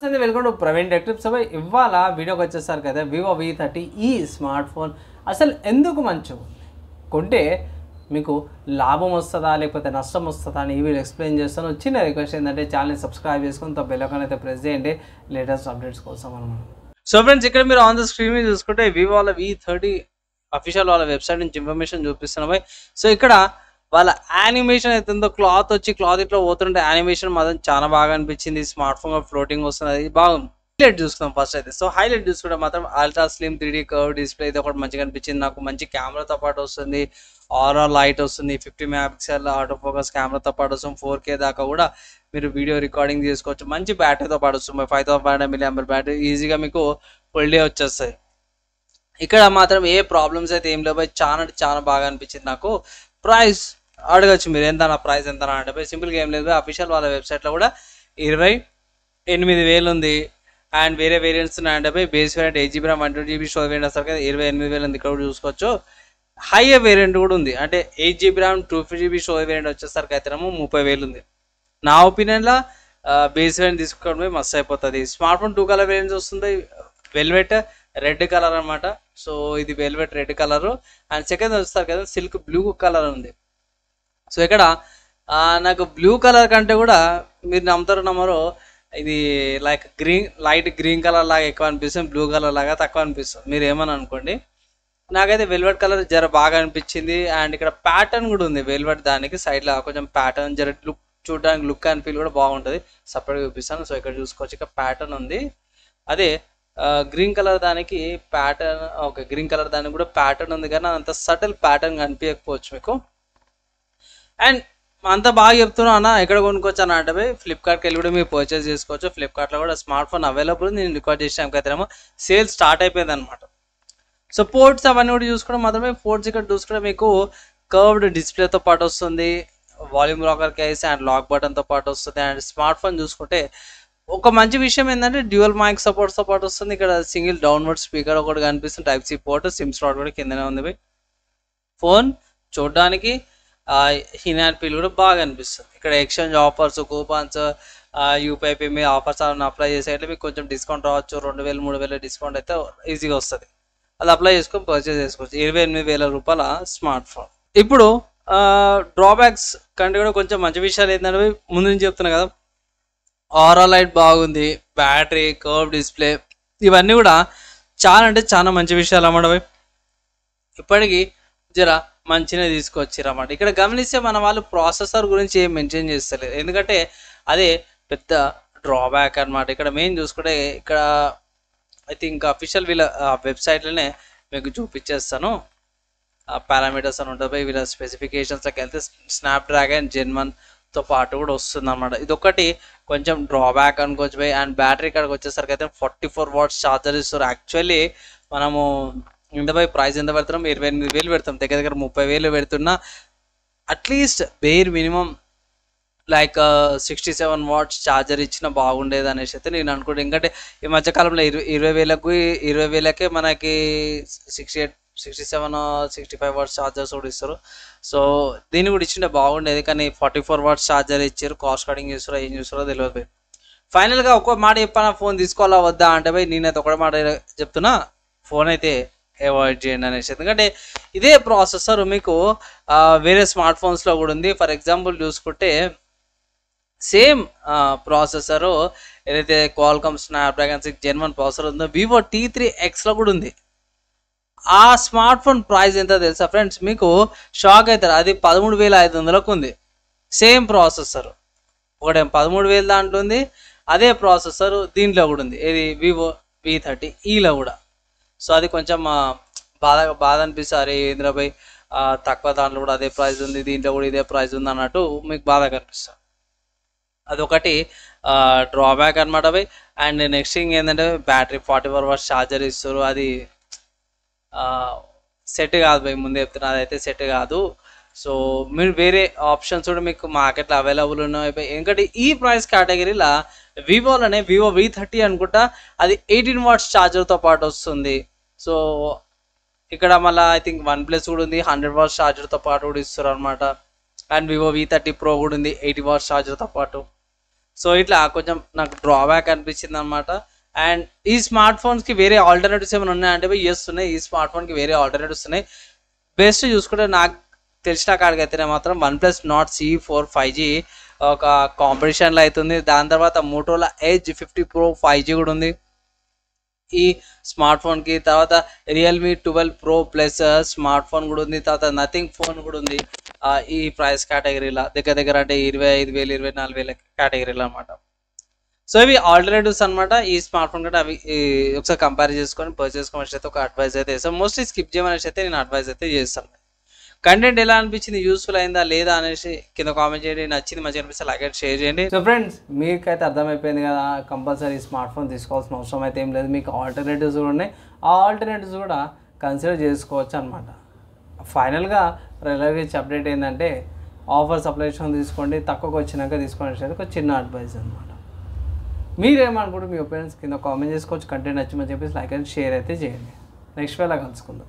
నమస్తే welcome to Praveen tech tips. ఇవాళ వీడియోకి వచ్చేసారు కదా వివో V30 ఈ స్మార్ట్ ఫోన్ అసలు ఎందుకు మంచిగా కొంటే మీకు లాభం వస్తుందా లేకపోతే నష్టం వస్తుందా అని ఈ వీడియో ఎక్స్ప్లెయిన్ చేస్తాను. చిన్న రిక్వెస్ట్ ఏంటంటే ఛానల్ని సబ్స్క్రైబ్ చేసుకుని బెల్ ఐకాన్ అయితే ప్రెస్ చేయండి లేటెస్ట్ అప్డేట్స్ కోసం అనమాట. సో ఫ్రెండ్స్, ఇక్కడ మీరు ఆన్ ద స్క్రీన్ మీద చూసుకుంటే వివో వాళ్ళ V30 అఫీషియల్ వాళ్ళ వెబ్సైట్ నుంచి ఇన్ఫర్మేషన్ చూపిస్తున్నాయి. సో ఇక్కడ వాళ్ళ యానిమేషన్ అయితే ఉందో క్లాత్ ఇట్లా పోతుంటే యానిమేషన్ మాత్రం చాలా బాగా అనిపించింది. స్మార్ట్ ఫోన్ ఫ్లోటింగ్ వస్తుంది, అది బాగుంది. హైలైట్ చూసుకుందాం ఫస్ట్ అయితే. సో హైలైట్ చూసుకుంటే మాత్రం ultra slim 3D curve display అయితే ఒకటి మంచిగా అనిపించింది నాకు. మంచి కెమెరాతో పాటు వస్తుంది, ఆరా లైట్ వస్తుంది, 50 మెగాపిక్సెల్ ఆటో ఫోకస్ కెమెరాతో పాటు వస్తుంది, 4K దాకా కూడా మీరు వీడియో రికార్డింగ్ చేసుకోవచ్చు. మంచి బ్యాటరీతో పాటు వస్తుంది, 5500 mAh బ్యాటరీ. ఈజీగా మీకు ఫుల్ డే వచ్చేస్తాయి. ఇక్కడ మాత్రం ఏ ప్రాబ్లమ్స్ అయితే ఏం లేవు, చాలా బాగా అనిపించింది నాకు. ప్రైస్ అడగచ్చు మీరు, ఎంత నా ప్రైస్ ఎంత అంటే సింపుల్గా ఏం లేదు. అఫీషియల్ వాళ్ళ వెబ్సైట్లో కూడా 28,000 ఉంది. అండ్ వేరే వేరియంట్స్ ఉన్నాయంటే base variant 8GB RAM 128GB storage variant వస్తారు కదా, 28,000 ఉంది. ఇక్కడ కూడా చూసుకోవచ్చు. హైయర్ వేరియంట్ కూడా ఉంది, అంటే 8GB RAM 250GB storage variant వచ్చేసరికి అయితే 30,000 ఉంది. నా ఒపీనియన్లో బేస్ వేరియంట్ తీసుకోవడమే మస్తు అయిపోతుంది. స్మార్ట్ ఫోన్ 2 కలర్ వేరియంట్స్ వస్తుంది, వెల్వెట్ రెడ్ కలర్ అనమాట. సో ఇది velvet red colour. And second వస్తారు కదా సిల్క్ బ్లూ కలర్ ఉంది. సో ఇక్కడ నాకు బ్లూ కలర్ కంటే కూడా మీరు నమ్మరో ఇది లైట్ గ్రీన్ కలర్ లాగా ఎక్కువ అనిపిస్తుంది, బ్లూ కలర్ లాగా తక్కువ అనిపిస్తుంది. మీరు ఏమని అనుకోండి, నాకైతే వెల్వెట్ కలర్ జర బాగా అనిపించింది. అండ్ ఇక్కడ ప్యాటర్న్ కూడా ఉంది వెల్వెట్, దానికి సైడ్లో కొంచెం ప్యాటర్న్ జర లుక్ చూడడానికి లుక్ అండ్ ఫీల్ కూడా బాగుంటుంది. సపరేట్గా చూపిస్తాను. సో ఇక్కడ చూసుకోవచ్చు, ఇక్కడ ప్యాటర్న్ ఉంది. అదే గ్రీన్ కలర్ దానికి ప్యాటర్న్, ఓకే గ్రీన్ కలర్ దానికి కూడా ప్యాటర్న్ ఉంది, కానీ అంత సటిల్ ప్యాటర్న్ కనిపించకపోవచ్చు మీకు. అండ్ అంత బాగా చెప్తున్నా అన్న, ఎక్కడ కొనుక్కోవచ్చు అని అంటే ఫ్లిప్కార్ట్కి వెళ్ళి కూడా మీరు పర్చేస్ చేసుకోవచ్చు. ఫ్లిప్కార్ట్లో కూడా స్మార్ట్ ఫోన్ అవైలబుల్. నేను రికార్డ్ చేసాకైతేనేమో సేల్ స్టార్ట్ అయిపోయింది అనమాట. సో పోర్ట్స్ అవన్నీ కూడా చూసుకోవడం మాత్రమే. పోర్ట్స్ ఇక్కడ చూసుకుంటే మీకు కర్వ్డ్ డిస్ప్లేతో పాటు వస్తుంది, volume locker case and lock బటన్తో పాటు వస్తుంది. అండ్ స్మార్ట్ ఫోన్ చూసుకుంటే ఒక మంచి విషయం ఏంటంటే డ్యూయల్ మైక్ సపోర్ట్స్తో పాటు వస్తుంది. ఇక్కడ సింగిల్ డౌన్వర్డ్ స్పీకర్ ఒకటి కనిపిస్తుంది, Type-C పోర్ట్, సిమ్ స్లాట్ కూడా కిందనే ఉంది. ఫోన్ చూడడానికి హినాన్ ఫీల్ కూడా బాగా అనిపిస్తుంది. ఇక్కడ exchange offers, coupons, UPI pay మీద ఆఫర్స్ అని అప్లై చేసేట్టు మీకు కొంచెం డిస్కౌంట్ రావచ్చు. 2,000 3,000 డిస్కౌంట్ అయితే ఈజీగా వస్తుంది. అది అప్లై చేసుకొని పర్చేస్ చేసుకోవచ్చు. 28,000 రూపాయల స్మార్ట్ ఫోన్. ఇప్పుడు డ్రాబ్యాక్స్ కంటే కూడా కొంచెం మంచి విషయాలు ఏంటంటే ముందు నుంచి చెప్తున్నా కదా, ఆరా లైట్ బాగుంది, బ్యాటరీ, కర్వ్ డిస్ప్లే, ఇవన్నీ కూడా చాలా మంచి విషయాలు అన్నమాట. ఇప్పటికీ జర మంచిగా తీసుకొచ్చిరన్నమాట. ఇక్కడ గమనిస్తే మన వాళ్ళు ప్రాసెసర్ గురించి ఏం మెన్షన్ చేస్తలేదు, ఎందుకంటే అదే పెద్ద డ్రాబ్యాక్ అనమాట. ఇక్కడ మెయిన్ చూసుకుంటే ఇక్కడ ఐ థింక్ అఫీషియల్ వీళ్ళ వెబ్సైట్లోనే మీకు చూపించేస్తాను. పారామీటర్స్ అని ఉంటుంది, వీళ్ళ స్పెసిఫికేషన్స్కి వెళ్తే స్నాప్డ్రాగన్ Gen 1తో పాటు కూడా వస్తుంది అనమాట. ఇదొకటి కొంచెం డ్రాబ్యాక్ అనుకోవచ్చు. అండ్ బ్యాటరీ ఇక్కడికి వచ్చేసరికి అయితే 44 watts ఛార్జర్ ఇస్తారు. యాక్చువల్లీ మనము ఎంత ప్రైస్ ఎంత పెడతాం, 28,000 పెడతాం, దగ్గర 30,000 పెడుతున్నా. At least bear minimum 67 watts charger ఇచ్చిన బాగుండేది అనేసి అయితే నేను అనుకుంటే. ఎందుకంటే ఈ మధ్యకాలంలో 20,000కే మనకి 67 65 watts ఛార్జర్స్ కూడా ఇస్తారు. సో దీన్ని కూడా ఇచ్చింటే బాగుండేది, కానీ 44 watts ఛార్జర్ ఇచ్చారు. కాస్ట్ కటింగ్ చేస్తారో ఏం చేస్తారో తెలియదు. ఫైనల్గా ఒక మాట చెప్పాను, ఫోన్ తీసుకోవాలా వద్దా అంటే నేనైతే ఒకటే మాట చెప్తున్నా, ఫోన్ అయితే అవాయిడ్ చేయండి అనేసి. ఎందుకంటే ఇదే ప్రాసెసర్ మీకు వేరే స్మార్ట్ ఫోన్స్లో కూడా ఉంది. ఫర్ ఎగ్జాంపుల్ చూసుకుంటే సేమ్ ప్రాసెసరు ఏదైతే క్వాల్కామ్ స్నాప్డ్రాగన్ 6 Gen 1 ప్రాసెసర్ ఉందో వివో T3Xలో కూడా ఉంది. ఆ స్మార్ట్ ఫోన్ ప్రైస్ ఎంత తెలుసా ఫ్రెండ్స్, మీకు షాక్ అవుతారు. అది 13,500కు ఉంది. సేమ్ ప్రాసెసర్, ఒకటేం 13,000 దాంట్లో ఉంది, అదే ప్రాసెసర్ దీంట్లో కూడా ఉంది. ఇది వివో V30Eలో కూడా. సో అది కొంచెం బాధ అనిపిస్తుంది. అరే ఇంద్రభాయ్ తక్కువ దాంట్లో కూడా అదే ప్రైస్ ఉంది, దీంట్లో కూడా ఇదే ప్రైస్ ఉంది అన్నట్టు మీకు బాధ కనిపిస్తుంది. అదొకటి డ్రాబ్యాక్ అనమాట భయ్. అండ్ నెక్స్ట్ థింగ్ ఏంటంటే బ్యాటరీ 44 watts ఛార్జర్ ఇస్తారు. అది సెట్ కాదు భయ్, ముందే చెప్తున్నా, అదైతే సెట్ కాదు. సో మీరు వేరే ఆప్షన్స్ కూడా మీకు మార్కెట్లో అవైలబుల్ ఉన్నాయి. ఎందుకంటే ఈ ప్రైస్ కేటగిరీలో వివోలోనే వివో V30 అనుకుంటా, అది 18 watts ఛార్జర్తో పాటు వస్తుంది. సో ఇక్కడ మళ్ళీ ఐ థింక్ OnePlus కూడా ఉంది, 100 watts ఛార్జర్తో పాటు కూడా ఇస్తారు అనమాట. అండ్ వివో V30 Pro కూడా ఉంది, 80 watts ఛార్జర్తో పాటు. సో ఇట్లా కొంచెం నాకు డ్రాబ్యాక్ అనిపించింది అనమాట. అండ్ ఈ స్మార్ట్ ఫోన్స్కి వేరే ఆల్టర్నేటివ్స్ ఏమైనా ఉన్నాయంటే ఎస్ ఉన్నాయి. ఈ స్మార్ట్ ఫోన్కి వేరే ఆల్టర్నేటివ్స్ ఉన్నాయి. బెస్ట్ చూసుకుంటే నాకు తెలిసిన కాడికి అయితేనే మాత్రం OnePlus Nord C4 5G ఒక కాంపిటీషన్లో అవుతుంది. దాని తర్వాత మోటోలా Edge 50 Pro 5G కూడా ఉంది ఈ స్మార్ట్ ఫోన్కి. తర్వాత Realme 12 Pro plus smart phone కూడా ఉంది. తర్వాత నథింగ్ ఫోన్ కూడా ఉంది ఈ ప్రైస్ కేటగిరీలో, దగ్గర దగ్గర అంటే 25,000 24,000 కేటగిరీలో అనమాట. సో ఇవి ఆల్టర్నేటివ్స్ అనమాట. ఈ స్మార్ట్ ఫోన్ కంటే అవి ఒకసారి కంపేర్ చేసుకొని పర్చేస్ చేసుకోమని అయితే ఒక అడ్వైజ్ అయితే చేస్తాను. మోస్ట్లీ స్కిప్ చేయమనేసి అయితే నేను అడ్వైజ్ అయితే చేస్తాను. కంటెంట్ ఎలా అనిపించింది, యూస్ఫుల్ అయిందా లేదా అనేసి కింద కామెంట్ చేయండి. నచ్చింది మంచిగా అనిపిస్తే లైక్ అండ్ షేర్ చేయండి. సో ఫ్రెండ్స్, మీకైతే అర్థమైపోయింది కదా, కంపల్సరీ స్మార్ట్ ఫోన్ తీసుకోవాల్సిన అవసరం అయితే ఏం లేదు. మీకు ఆల్టర్నేటివ్స్ కూడా ఉన్నాయి. ఆ ఆల్టర్నేటివ్స్ కూడా కన్సిడర్ చేసుకోవచ్చు అనమాట. ఫైనల్గా రిలయన్స్ అప్డేట్ ఏంటంటే ఆఫర్స్ అప్లై చేసుకొని తీసుకోండి, తక్కువకి వచ్చినాక తీసుకోండి. ఒక చిన్న అడ్వైజ్ అనమాట. మీరేమనుకుంటే మీ ఒపీనియన్స్ కింద కామెంట్ చేసుకోవచ్చు. కంటెంట్ నచ్చమని చెప్పేసి లైక్ అండ్ షేర్ అయితే చేయండి. నెక్స్ట్ వేళ కలుసుకుందాం.